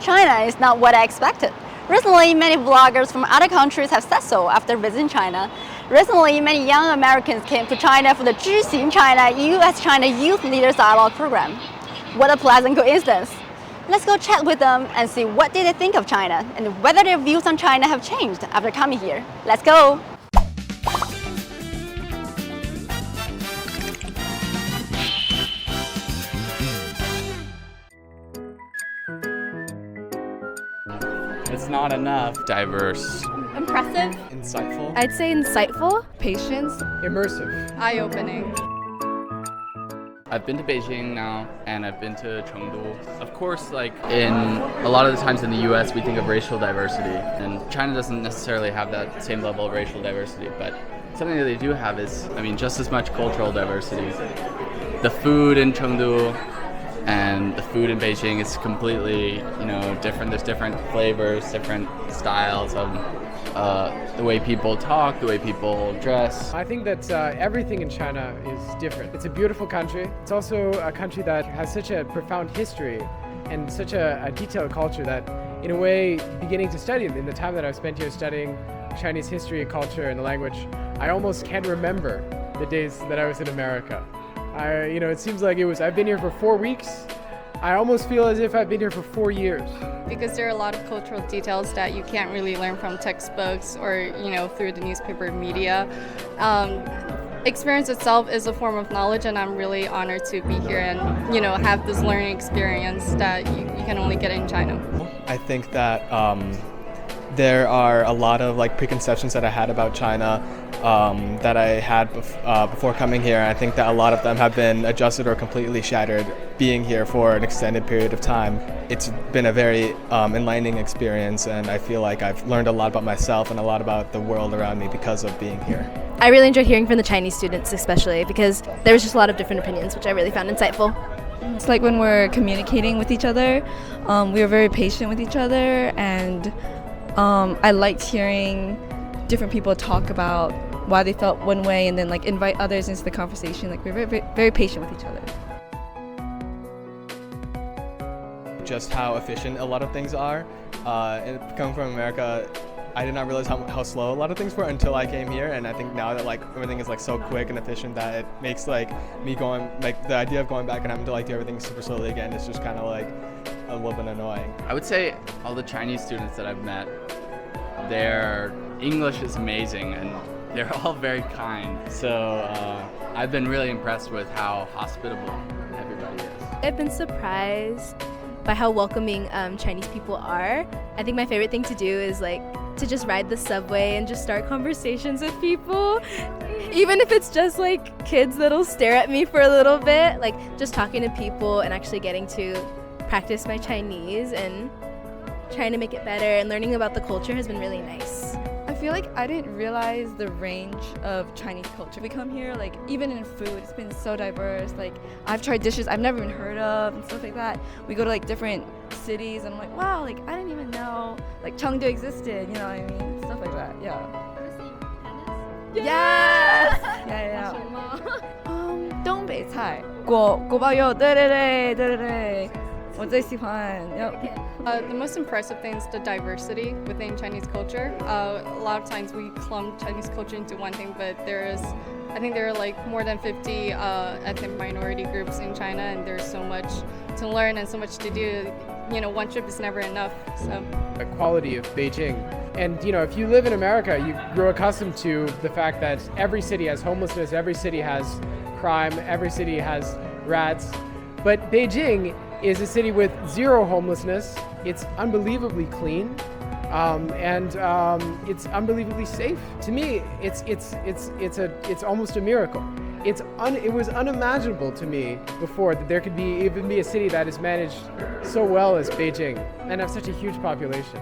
China is not what I expected. Recently, many bloggers from other countries have said so after visiting China. Recently, many young Americans came to China for the 知行 China US-China Youth Leaders Dialogue program. What a pleasant coincidence. Let's go chat with them and see what did they think of China and whether their views on China have changed after coming here. Let's go! It's not enough. Diverse. Impressive. Insightful. I'd say insightful. Patience. Immersive. Eye-opening. I've been to Beijing now, and I've been to Chengdu. Of course, like in a lot of the times in the US, we think of racial diversity, and China doesn't necessarily have that same level of racial diversity, but something that they do have is, just as much cultural diversity. The food in Chengdu and the food in Beijing is completely, different. There's different flavors, different styles of the way people talk, the way people dress. I think that everything in China is different. It's a beautiful country. It's also a country that has such a profound history and such a detailed culture that, in a way, beginning to study in the time that I've spent here studying Chinese history, culture, and the language, I almost can't remember the days that I was in America. It seems like I've been here for 4 weeks. I almost feel as if I've been here for 4 years. Because there are a lot of cultural details that you can't really learn from textbooks or, through the newspaper media. Experience itself is a form of knowledge, and I'm really honored to be here and, have this learning experience that you can only get in China. I think that there are a lot of preconceptions that I had about China that I had before coming here. I think that a lot of them have been adjusted or completely shattered being here for an extended period of time. It's been a very enlightening experience, and I feel like I've learned a lot about myself and a lot about the world around me because of being here. I really enjoyed hearing from the Chinese students especially because there was just a lot of different opinions, which I really found insightful. It's like when we're communicating with each other, we are very patient with each other, and I liked hearing different people talk about why they felt one way and then invite others into the conversation. We're very, very patient with each other. Just how efficient a lot of things are. And coming from America, I did not realize how slow a lot of things were until I came here, and I think now that everything is so quick and efficient that it makes me going the idea of going back and having to do everything super slowly again is just kind of a little bit annoying. I would say all the Chinese students that I've met, their English is amazing and they're all very kind. So I've been really impressed with how hospitable everybody is. I've been surprised by how welcoming Chinese people are. I think my favorite thing to do is to just ride the subway and just start conversations with people. Even if it's just kids that'll stare at me for a little bit, just talking to people and actually getting to practice my Chinese and trying to make it better and learning about the culture has been really nice. I feel like I didn't realize the range of Chinese culture. We come here, even in food, it's been so diverse. I've tried dishes I've never even heard of and stuff like that. We go to different cities and I'm like, wow, I didn't even know Chengdu existed, you know what I mean? Stuff like that, yeah. Yes! Yeah. 东北菜，锅包肉，对对对对对对，我最喜欢。The most impressive thing is the diversity within Chinese culture. A lot of times we clump Chinese culture into one thing, but I think there are more than 50 ethnic minority groups in China, and there's so much to learn and so much to do. One trip is never enough. So The quality of Beijing. And if you live in America, you grow accustomed to the fact that every city has homelessness, every city has crime, every city has rats. But Beijing is a city with zero homelessness. It's unbelievably clean, and it's unbelievably safe. To me, it's almost a miracle. It was unimaginable to me before that there could even be a city that is managed so well as Beijing and have such a huge population.